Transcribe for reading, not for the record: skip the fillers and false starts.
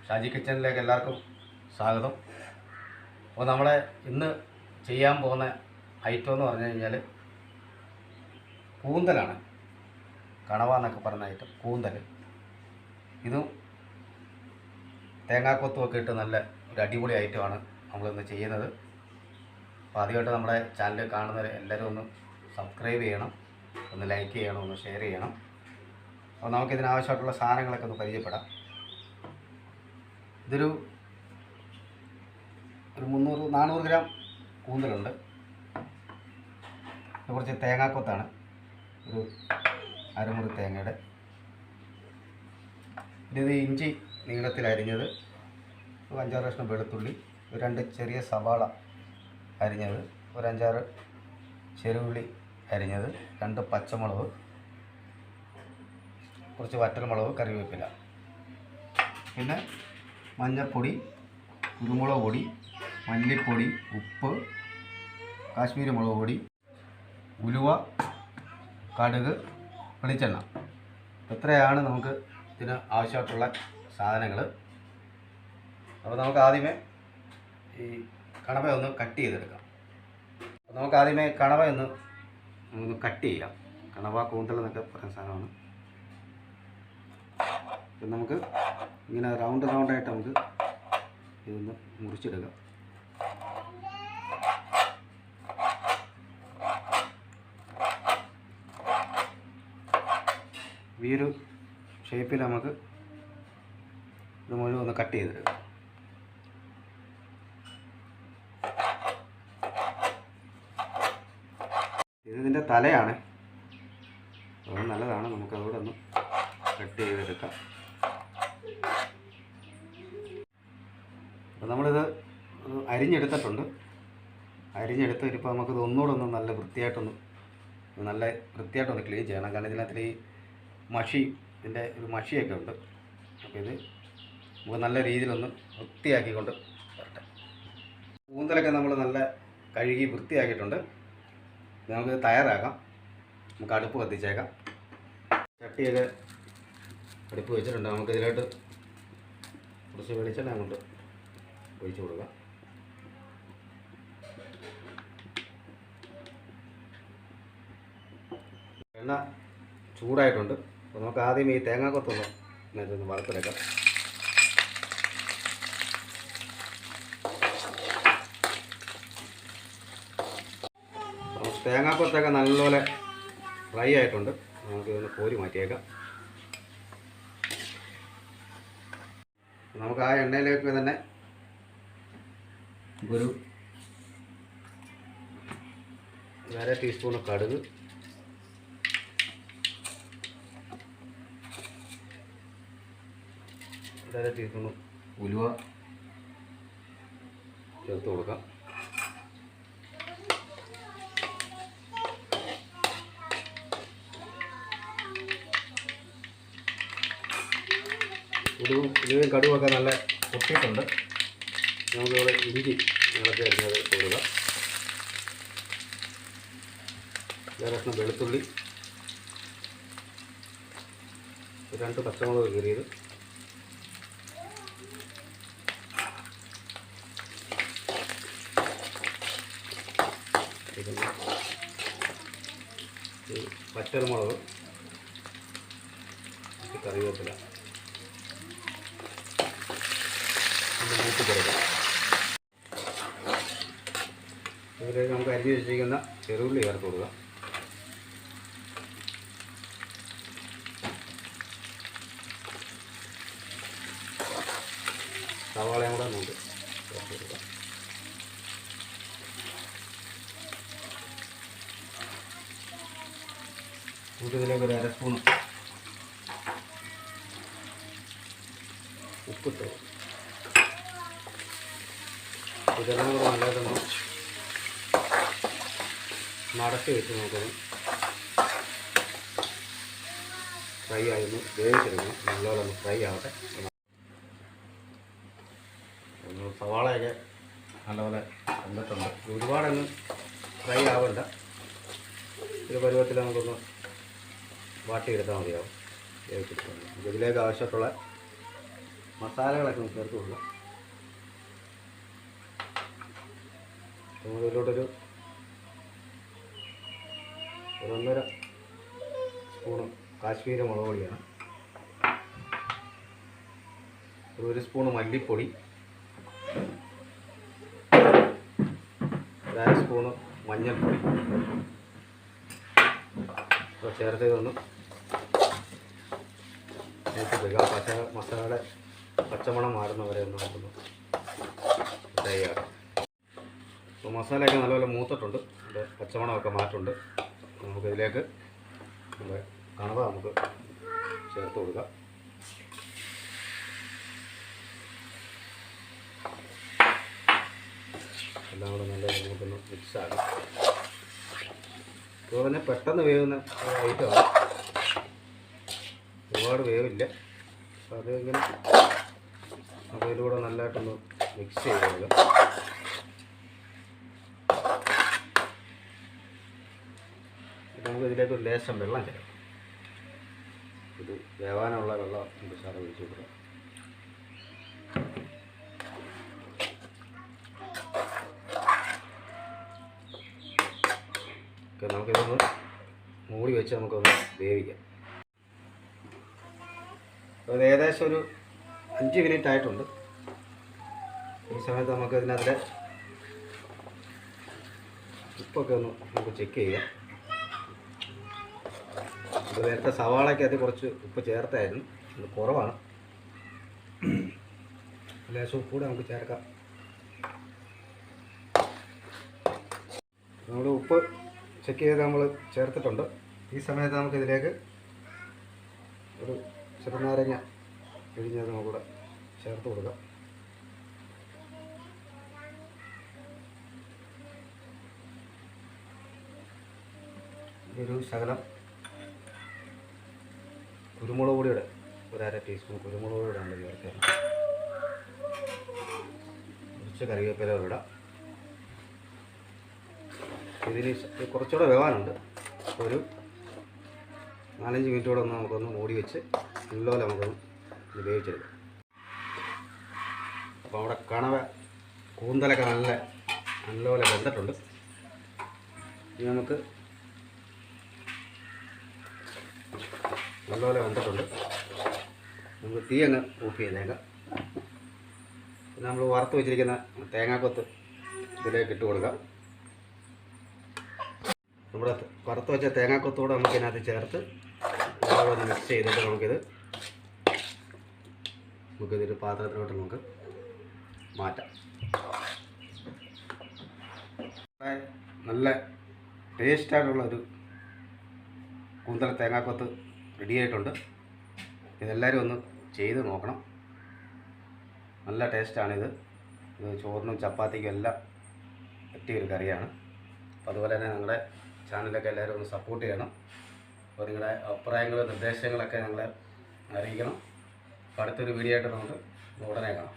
ഷാജി കിച്ചണിലേക്ക് എല്ലാവർക്കും സ്വാഗതം. അപ്പോൾ നമ്മളെ ഇന്ന് ചെയ്യാൻ പോകുന്ന ഐറ്റം എന്ന് പറഞ്ഞു കഴിഞ്ഞാൽ കൂന്തലാണ്. കണവ എന്നൊക്കെ പറഞ്ഞ ഐറ്റം കൂന്തൽ. ഇതും തേങ്ങാക്കൊത്തും ഒക്കെ ഇട്ട് നല്ല ഒരു അടിപൊളി ഐറ്റമാണ് നമ്മളിന്ന് ചെയ്യുന്നത്. അപ്പോൾ ആദ്യമായിട്ട് നമ്മുടെ ചാനൽ കാണുന്നവർ എല്ലാവരും ഒന്ന് സബ്സ്ക്രൈബ് ചെയ്യണം, ഒന്ന് ലൈക്ക് ചെയ്യണം, ഒന്ന് ഷെയർ ചെയ്യണം. അപ്പോൾ നമുക്കിതിനാവശ്യമായിട്ടുള്ള സാധനങ്ങളൊക്കെ ഒന്ന് പരിചയപ്പെടാം. ഇതൊരു 300-400 ഗ്രാം കൂന്തലുണ്ട്. കുറച്ച് തേങ്ങാക്കൊത്താണ്, ഒരു അരമുറി തേങ്ങയുടെ. ഇത് ഇഞ്ചി നീളത്തിൽ അരിഞ്ഞത്, ഒരു 5-6 കഷ്ണം വെളുത്തുള്ളി, ഒരു 2 ചെറിയ സവാള അരിഞ്ഞത്, ഒരു 5-6 ചെറുള്ളി അരിഞ്ഞത്, 2 പച്ചമുളക്, കുറച്ച് വറ്റൽമുളക്, കറിവേപ്പില, പിന്നെ മഞ്ഞൾപ്പൊടി, കുരുമുളക് പൊടി, മല്ലിപ്പൊടി, ഉപ്പ്, കാശ്മീരി മുളക് പൊടി, ഉലുവ, കടുക്, വെളിച്ചെണ്ണ. ഇത്രയാണ് നമുക്ക് ഇതിന് ആവശ്യമായിട്ടുള്ള സാധനങ്ങൾ. അപ്പോൾ നമുക്ക് ആദ്യമേ ഈ കണവ ഒന്ന് കട്ട് ചെയ്തെടുക്കാം. അപ്പോൾ നമുക്ക് ആദ്യമേ കണവ ഒന്ന് കട്ട് ചെയ്യാം. കണവ കൂന്തൽ എന്നൊക്കെ പറയുന്ന സാധനമാണ്. അപ്പം നമുക്ക് ഇങ്ങനെ റൗണ്ടായിട്ട് നമുക്ക് ഇതൊന്ന് മുറിച്ചെടുക്കാം. ഈ ഒരു ഷേപ്പിൽ നമുക്ക് ഇത് മുഴുവൻ ഒന്ന് കട്ട് ചെയ്തെടുക്കാം. ഇതിൻ്റെ തലയാണ്, അത് നല്ലതാണ്. നമുക്കതോടെ ഒന്ന് കട്ട് ചെയ്തെടുക്കാം. അപ്പോൾ നമ്മളിത് അരിഞ്ഞെടുത്തിട്ടുണ്ട്. ഇപ്പോൾ നമുക്കിത് ഒന്നുകൂടെ ഒന്ന് നല്ല വൃത്തിയായിട്ടൊന്ന് ക്ലീൻ ചെയ്യണം. കാരണം ഇതിനകത്ത് ഈ ഇതിൻ്റെ ഒരു മഷിയൊക്കെ ഉണ്ട്. അപ്പോൾ ഇത് നമുക്ക് നല്ല രീതിയിലൊന്ന് വൃത്തിയാക്കിക്കൊണ്ട് വരട്ടെ. കൂന്തലൊക്കെ നമ്മൾ നല്ല കഴുകി വൃത്തിയാക്കിയിട്ടുണ്ട്. നമുക്ക് തയ്യാറാക്കാം. നമുക്ക് അടുപ്പ് കത്തിച്ചേക്കാം. ചട്ടിയൊക്കെ അടുപ്പ് വെച്ചിട്ടുണ്ട്. നമുക്ക് ഇതിലോട്ട് കുറച്ച് വെളിച്ചെണ്ണ അങ്ങോട്ട് ഒഴിച്ചു കൊടുക്കാം. എണ്ണ ചൂടായിട്ടുണ്ട്. അപ്പോൾ നമുക്ക് ആദ്യം ഈ തേങ്ങാക്കൊത്തൊന്ന് ഇതിനകത്തൊന്ന് വറുത്തെടുക്കാം. തേങ്ങാക്കൊത്തൊക്കെ നല്ലപോലെ ഫ്രൈ ആയിട്ടുണ്ട്. നമുക്ക് ഇതൊന്ന് കോരി മാറ്റിയേക്കാം. നമുക്ക് ആ എണ്ണയിലേക്ക് തന്നെ ഒരു 1/2 ടീസ്പൂൺ കടുക്, അര ടീസ്പൂൺ ഉലുവ ചേർത്ത് കൊടുക്കാം. ഉലുവയും കടുവൊക്കെ നല്ല പൊട്ടിയിട്ടുണ്ട്. നമുക്കിവിടെ ഇഞ്ചി നീളത്തിൽ അരിഞ്ഞത് കൊടുക്കുക. 1 കഷ്ണം വെളുത്തുള്ളി, 2 പച്ചമുളക് കീറിയത്, വറ്റൽമുളക്, കറിവേപ്പില മൂട്ടി കൊടുക്കാം. ഇതിലേക്ക് നമുക്ക് അരിഞ്ഞ് വെച്ചിരിക്കുന്ന ചെറുള്ളി ചേർത്ത് കൊടുക്കാം. സവാളയും കൂടെ നമുക്ക് ചേർത്ത് കൊടുക്കാം. നമുക്കിതിലേക്ക് ഒരു 1/2 സ്പൂൺ ഉപ്പിട്ട് ഇതെല്ലാം കൂടെ നല്ലതൊന്ന് മടക്കി വെച്ച് നമുക്കൊന്ന് ഫ്രൈ ആയിരുന്നു വേവിച്ചെടുക്കണം. നല്ലപോലെ ഒന്ന് ഫ്രൈ ആവട്ടെ. സവാളയൊക്കെ നല്ലപോലെ വന്നിട്ടുണ്ട്. ഒരുപാടൊന്ന് ഫ്രൈ ആവണ്ട. ഒരു പരുവത്തിൽ നമുക്കൊന്ന് വാട്ടിയെടുത്താൽ മതിയാവും. വേവിച്ചെടുക്കണം. ഇതിലേക്ക് ആവശ്യമായിട്ടുള്ള മസാലകളൊക്കെ ഒന്ന് ചേർത്ത് കൊടുക്കാം. ഇതിലോട്ടൊരു 1.5 സ്പൂണ് കാശ്മീരി മുളക് പൊടിയാണ്, 1 സ്പൂണ് മല്ലിപ്പൊടി, 1/2 സ്പൂണ് മഞ്ഞൾപ്പൊടി ചേർത്ത് ഇതൊന്ന് മസാല പച്ചമണം മാറുന്നവരെ ഒന്ന് നമുക്കൊന്ന് ഫ്രൈ ആക്കാം. അപ്പോൾ മസാലയൊക്കെ നല്ലപോലെ മൂത്തിട്ടുണ്ട്, അതിൻ്റെ പച്ചമണമൊക്കെ മാറ്റുണ്ട്. നമുക്കിതിലേക്ക് നമ്മുടെ കണവ നമുക്ക് ചേർത്ത് കൊടുക്കാം. എല്ലാം കൂടെ നല്ല നമുക്കൊന്ന് മിക്സ് ആക്കാം. അതുപോലെ തന്നെ പെട്ടെന്ന് വേവുന്ന ഐറ്റമാണ്, ഒരുപാട് വേവില്ല. അപ്പോൾ അതിങ്ങനെ അപ്പോൾ ഇതിലൂടെ നല്ലതായിട്ടൊന്ന് മിക്സ് ചെയ്ത് കൊടുക്കാം. നമുക്ക് ഇതിലേക്ക് ഒരു ലേശം വെള്ളം ചേർക്കാം. ഇത് വേവാനുള്ള വെള്ളം നമുക്ക് സാറ് ഒഴിച്ച് കൊടുക്കാം. നമുക്കിതൊന്ന് മൂടി വെച്ച് നമുക്കൊന്ന് വേവിക്കാം. അത് ഏകദേശം ഒരു 5 മിനിറ്റ് ആയിട്ടുണ്ട്. ഈ സമയത്ത് നമുക്ക് ഇതിനകത്ത് ഉപ്പൊക്കെ ഒന്ന് നമുക്ക് ചെക്ക് ചെയ്യാം. ഇത് നേരത്തെ സവാളയ്ക്കകത്ത് കുറച്ച് ഉപ്പ് ചേർത്തായിരുന്നു, അത് കുറവാണ്. ലേശം ഉപ്പ് കൂടെ നമുക്ക് ചേർക്കാം. നമ്മൾ ഉപ്പ് ചെക്ക് ചെയ്ത് നമ്മൾ ചേർത്തിട്ടുണ്ട്. ഈ സമയത്ത് നമുക്കിതിലേക്ക് ഒരു ചെറുനാരങ്ങ പിഴിഞ്ഞത് നമുക്കിവിടെ ചേർത്ത് കൊടുക്കാം. ഒരു ശകലം കുരുമുളക് പൊടിയുടെ 1/2 ടീസ്പൂൺ കുരുമുളക് പൊടിയുടെ ഉണ്ട് ചേർക്കാം. കുറച്ച് കറിവേപ്പില ഇടാം. ഇതിന് കുറച്ചുകൂടെ വേവാനുണ്ട്. ഒരു 4-5 മിനിറ്റ് കൂടെ ഒന്ന് നമുക്കൊന്ന് മൂടി വെച്ച് നല്ലപോലെ നമുക്കൊന്ന് ഇത് വേവിച്ചെടുക്കാം. അപ്പോൾ അവിടെ കണവ കൂന്തലൊക്കെ നല്ലപോലെ വെന്തിട്ടുണ്ട്. ഇനി നമുക്ക് നല്ലപോലെ വെന്തിട്ടുണ്ട്. നമുക്ക് തീ അങ്ങ് ഓഫ് ചെയ്തേക്കാം. പിന്നെ നമ്മൾ വറുത്ത് വെച്ചിരിക്കുന്ന തേങ്ങാക്കൊത്ത് ഇതിലേക്ക് ഇട്ട് കൊടുക്കാം. നമ്മുടെ വറുത്ത് വെച്ച തേങ്ങാക്കൊത്തൂടെ നമുക്ക് ഇതിനകത്ത് ചേർത്ത് ഒന്ന് മിക്സ് ചെയ്തിട്ട് നമുക്കിതൊരു പാത്രത്തിലോട്ട് നമുക്ക് മാറ്റാം. നല്ല ടേസ്റ്റായിട്ടുള്ളൊരു കൂന്തൽ തേങ്ങാക്കൊത്ത് റെഡിയായിട്ടുണ്ട്. ഇതെല്ലാവരും ഒന്ന് ചെയ്ത് നോക്കണം. നല്ല ടേസ്റ്റാണിത്. ഇത് ചോറിനും ചപ്പാത്തിക്കും എല്ലാം പറ്റിയൊരു കറിയാണ്. അപ്പോൾ അതുപോലെ തന്നെ നിങ്ങളുടെ ചാനലൊക്കെ എല്ലാവരും ഒന്ന് സപ്പോർട്ട് ചെയ്യണം. അപ്പോൾ നിങ്ങളുടെ അഭിപ്രായങ്ങളും നിർദ്ദേശങ്ങളൊക്കെ ഞങ്ങളെ അറിയിക്കണം. അപ്പോൾ അടുത്തൊരു വീഡിയോ ആയിട്ട് നമുക്ക് ഉടനെ കാണാം.